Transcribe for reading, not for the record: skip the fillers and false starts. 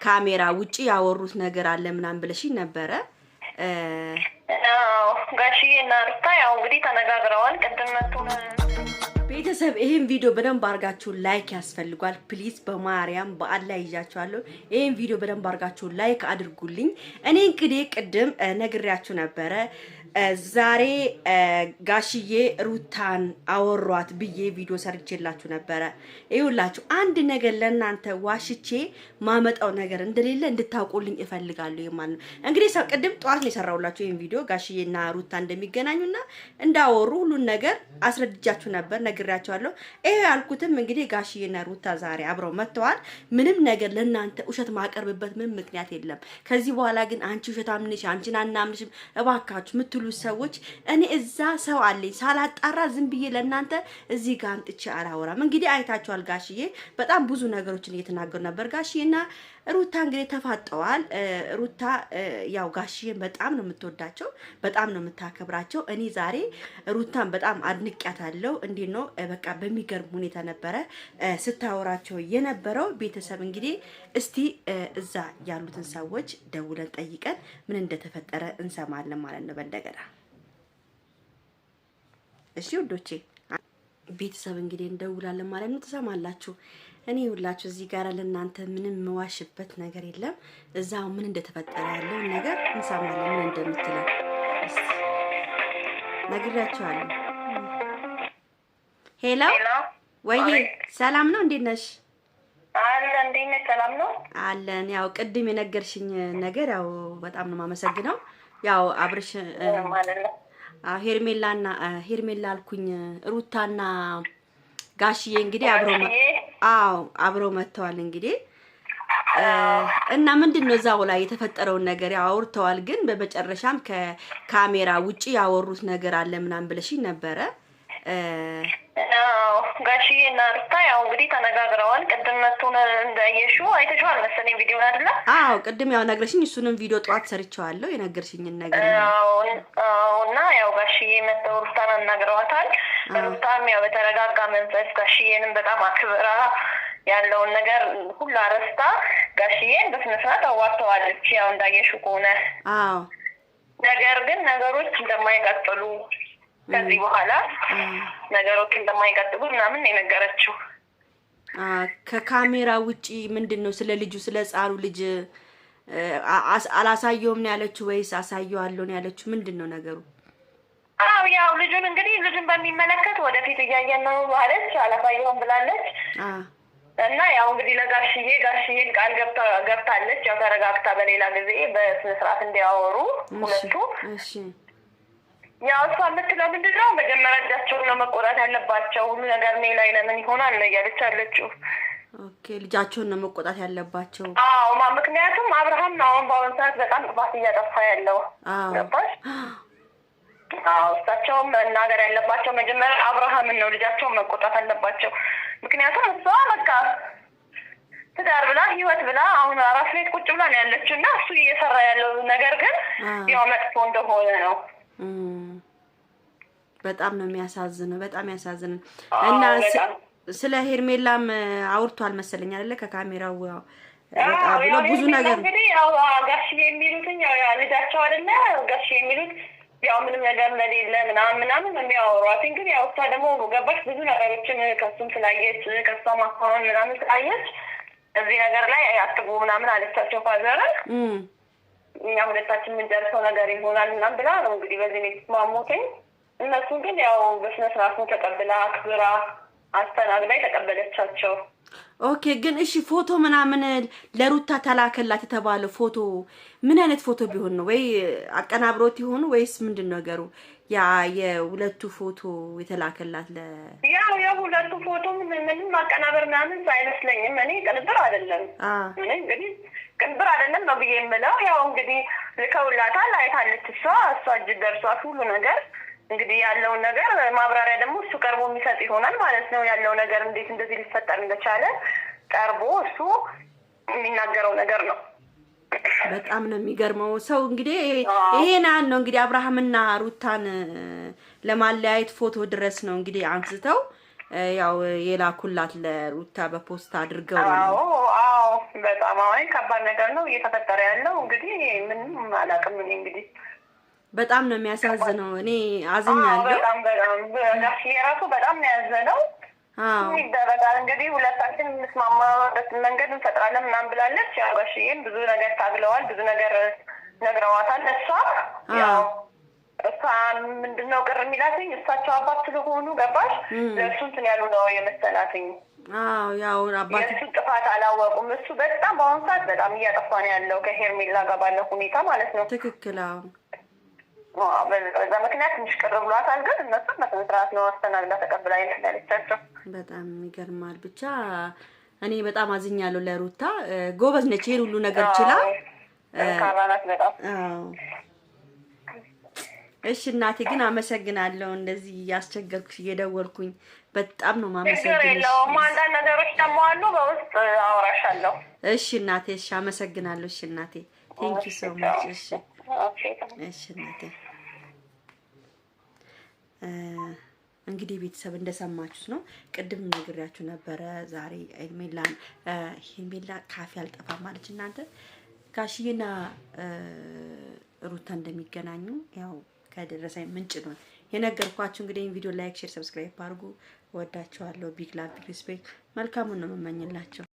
ካሜራ ውጪ ያወሩት ነገር አለ ምናምን ብለሽኝ ነበረ። ጋሽዬና ሩታ ያው እንግዲህ ተነጋግረዋል። ቅድም ቤተሰብ ይሄን ቪዲዮ በደንብ አርጋችሁ ላይክ ያስፈልጓል። ፕሊዝ በማርያም በአላህ ይያቻለሁ። ይሄን ቪዲዮ በደንብ አርጋችሁ ላይክ አድርጉልኝ። እኔ እንግዲህ ቅድም ነግሬያችሁ ነበረ ዛሬ ጋሽዬ ሩታን አወሯት ብዬ ቪዲዮ ሰርቼላችሁ ነበረ። ይኸውላችሁ አንድ ነገር ለእናንተ ዋሽቼ ማመጣው ነገር እንደሌለ እንድታውቁልኝ እፈልጋለሁ ማለት ነው። እንግዲህ ቅድም ጠዋት ነው የሰራሁላችሁ ይሄን ቪዲዮ ጋሽዬና ሩታ እንደሚገናኙና እንዳወሩ ሁሉን ነገር አስረድጃችሁ ነበር፣ ነግሬያችኋለሁ። ይሄ ያልኩትም እንግዲህ ጋሽዬና ሩታ ዛሬ አብረው መጥተዋል። ምንም ነገር ለእናንተ ውሸት ማቀርብበት ምንም ምክንያት የለም። ከዚህ በኋላ ግን አንቺ ውሸታም ነሽ፣ አንቺን አናምንሽም እባካችሁ ሰዎች እኔ እዛ ሰው አለኝ ሳላጣራ ዝም ብዬ ለእናንተ እዚህ ጋር አምጥቼ አላወራም። እንግዲህ አይታችኋል ጋሽዬ በጣም ብዙ ነገሮችን እየተናገሩ ነበር። ጋሽዬና ሩታ እንግዲህ ተፋጠዋል። ሩታ ያው ጋሽዬን በጣም ነው የምትወዳቸው፣ በጣም ነው የምታከብራቸው። እኔ ዛሬ ሩታን በጣም አድንቄያታለሁ። እንዴት ነው በቃ በሚገርም ሁኔታ ነበረ ስታወራቸው የነበረው። ቤተሰብ እንግዲህ እስቲ እዛ ያሉትን ሰዎች ደውለን ጠይቀን ምን እንደተፈጠረ እንሰማለን ማለት ነው በእንደገና። እሺ ውዶቼ ቤተሰብ እንግዲህ እንደውላለን ማለት ነው፣ ትሰማላችሁ። እኔ ሁላችሁ እዚህ ጋር ለእናንተ ምንም መዋሽበት ነገር የለም። እዛው ምን እንደተፈጠረ ያለው ነገር እንሰማለን፣ ምን እንደምትለው እስቲ ነግራችኋለሁ። ሄሎ ወይዬ ሰላም ነው? እንዴት ነሽ? አለ እንዴት ነሽ? ሰላም ነው አለን። ያው ቅድም የነገርሽኝ ነገር ያው በጣም ነው የማመሰግነው። ያው አብርሽ ማለት ነው ሄርሜላ አልኩኝ ሩታና ጋሽዬ እንግዲህ አብረው መጥተዋል እንግዲህ እና ምንድነው እዛው ላይ የተፈጠረውን ነገር ያወርተዋል። ግን በመጨረሻም ከካሜራ ውጪ ያወሩት ነገር አለ ምናምን ብለሽኝ ነበረ። ጋሽዬና ሩታ ያው እንግዲህ ተነጋግረዋል። ቅድም መጥቶን እንዳየሽው አይተሽዋል መሰለኝ ቪዲዮን አይደለ? አዎ ቅድም ያው ነግረሽኝ፣ እሱንም ቪዲዮ ጠዋት ሰርቼዋለሁ የነገርሽኝን ነገር። እና ያው ጋሽዬ መጥተው ሩታን አናግረዋታል። ሩታም ያው በተረጋጋ መንፈስ ጋሽዬንም በጣም አክብራ ያለውን ነገር ሁሉ አረስታ ጋሽዬን በስነ ስርዓት አዋርተዋለች። ያው እንዳየሽው ከሆነ አዎ ነገር ግን ነገሮች እንደማይቀጥሉ ከዚህ በኋላ ነገሮች እንደማይቀጥሉ ምናምን የነገረችው። ከካሜራ ውጪ ምንድነው ስለ ልጁ ስለ ሕፃኑ ልጅ አላሳየውም ነው ያለችው ወይስ አሳየዋለሁ ነው ያለችው? ምንድነው ነገሩ? አዎ ያው ልጁን እንግዲህ ልጁን በሚመለከት ወደፊት እያየን ነው አለች። አላሳየውም ብላለች። እና ያው እንግዲህ ጋሽዬን ቃል ገብታለች። ያው ተረጋግታ በሌላ ጊዜ በስነ ስርዓት እንዲያወሩ ሁለቱ። እሺ ያው እሷ የምትለው ምንድን ነው መጀመሪያ ልጃቸውን ነው መቆጣት ያለባቸው፣ ሁሉ ነገር እኔ ላይ ለምን ይሆናል ነው እያለች አለችው። ኦኬ ልጃቸውን ነው መቆጣት ያለባቸው። አዎ ምክንያቱም አብርሃም ነው አሁን በአሁኑ ሰዓት በጣም ጥፋት እያጠፋ ያለው። ገባሽ? አዎ እሳቸውም መናገር ያለባቸው መጀመሪያ አብርሃምን ነው፣ ልጃቸውን መቆጣት አለባቸው። ምክንያቱም እሷ በቃ ትዳር ብላ ህይወት ብላ አሁን አራስ ቤት ቁጭ ብላ ነው ያለችው እና እሱ እየሰራ ያለው ነገር ግን ያው መጥፎ እንደሆነ ነው። በጣም ነው የሚያሳዝነው፣ በጣም ያሳዝናል። እና ስለ ሄርሜላም አውርቷል መሰለኝ አይደለ? ከካሜራው በጣም ብሎ ብዙ ነገር እንግዲህ ያው ጋሽዬ የሚሉትኝ ያው ልጃቸው አይደለ? ጋሽዬ የሚሉት ያው ምንም ነገር እንደሌለ ምናምን የሚያወሯት። እንግዲህ ያው እሷ ደግሞ ገባሽ ብዙ ነገሮችን ከሱም ስላየች ከሷ ማካሆን ምናምን ስላየች እዚህ ነገር ላይ አትግቡ ምናምን አለቻቸው ፋዘር። እኛ ሁለታችን የምንጨርሰው ነገር ይሆናል ምናምን ብላ ነው እንግዲህ በዚህ ነው የተስማሙትኝ። እነሱ ግን ያው በስነ ስርዓት ተቀብላ አክብራ አስተናግዳ ተቀበለቻቸው። ኦኬ ግን እሺ ፎቶ ምናምን ለሩታ ተላከላት የተባለው ፎቶ ምን አይነት ፎቶ ቢሆን ነው? ወይ አቀናብሮት ይሆን ወይስ ምንድነው ነገሩ? ያ የሁለቱ ፎቶ የተላከላት ያው የሁለቱ ፎቶ ምንም አቀናበር ምናምን አይመስለኝም። እኔ ቅንብር አይደለም እኔ እንግዲህ ቅንብር አይደለም ነው ብዬ የምለው። ያው እንግዲህ ልከውላታል፣ አይታለች እሷ እጅ ደርሷት ሁሉ ነገር እንግዲህ ያለውን ነገር ማብራሪያ ደግሞ እሱ ቀርቦ የሚሰጥ ይሆናል ማለት ነው። ያለው ነገር እንዴት እንደዚህ ሊፈጠር እንደቻለ ቀርቦ እሱ የሚናገረው ነገር ነው። በጣም ነው የሚገርመው። ሰው እንግዲህ ይሄን ነው እንግዲህ አብርሃምና ሩታን ለማለያየት ፎቶ ድረስ ነው እንግዲህ አንስተው ያው የላኩላት ለሩታ በፖስት አድርገው ነው። አዎ በጣም አሁን ከባድ ነገር ነው እየተፈጠረ ያለው። እንግዲህ ምንም አላውቅም። እኔ እንግዲህ በጣም ነው የሚያሳዝነው። እኔ አዝኛለሁ። በጣም ጋሽዬ ራሱ በጣም ነው ያዘነው። ይደረጋል እንግዲህ ሁለታችን እንስማማበት መንገድ እንፈጥራለን ምናምን ብላለች። ያው ጋሽዬም ብዙ ነገር ታግለዋል፣ ብዙ ነገር ነግረዋታል። እሷ ምንድነው ቅር የሚላትኝ እሳቸው አባት ስለሆኑ ገባሽ ለእሱ እንትን ያሉ ነው የመሰላትኝ። ያው አባት የእሱ ጥፋት አላወቁም። እሱ በጣም በአሁኑ ሰዓት በጣም እያጠፋ ነው ያለው ከሄርሜላ ጋር ባለው ሁኔታ ማለት ነው። ትክክል። በዛ ምክንያት ትንሽ ቅር ብሏታል። ግን እነሱም በስነ ስርዓት ነው አስተናግዳ ተቀብላ ያለቻቸው። በጣም ይገርማል። ብቻ እኔ በጣም አዝኛለሁ ለሩታ። ጎበዝ ነች፣ ይሄን ሁሉ ነገር ችላ ካራናት በጣም እሺ እናቴ ግን አመሰግናለሁ። እንደዚህ ያስቸገርኩሽ እየደወልኩኝ በጣም ነው ማመሰግናለሁ። የለውም አንዳንድ ነገሮች ደግሞ አሉ በውስጥ አወራሻለሁ። እሺ እናቴ፣ እሺ አመሰግናለሁ። እሺ እናቴ ቴንክ ዩ ሶ ማች። እሺ እሺ እናቴ። እንግዲህ ቤተሰብ እንደሰማችሁት ነው። ቅድም ነግሬያችሁ ነበረ። ዛሬ ሄርሜላ ካፌ አልጠፋም ማለች። እናንተ ጋሽዬና ሩታ እንደሚገናኙ ያው ከደረሰኝ ምንጭ ነው የነገርኳችሁ። እንግዲህ ይሄን ቪዲዮ ላይክ፣ ሼር፣ ሰብስክራይብ አድርጉ። ወዳችኋለሁ። ቢግ ላቭ ቢግ ሪስፔክት። መልካሙን ነው የምመኝላችሁ።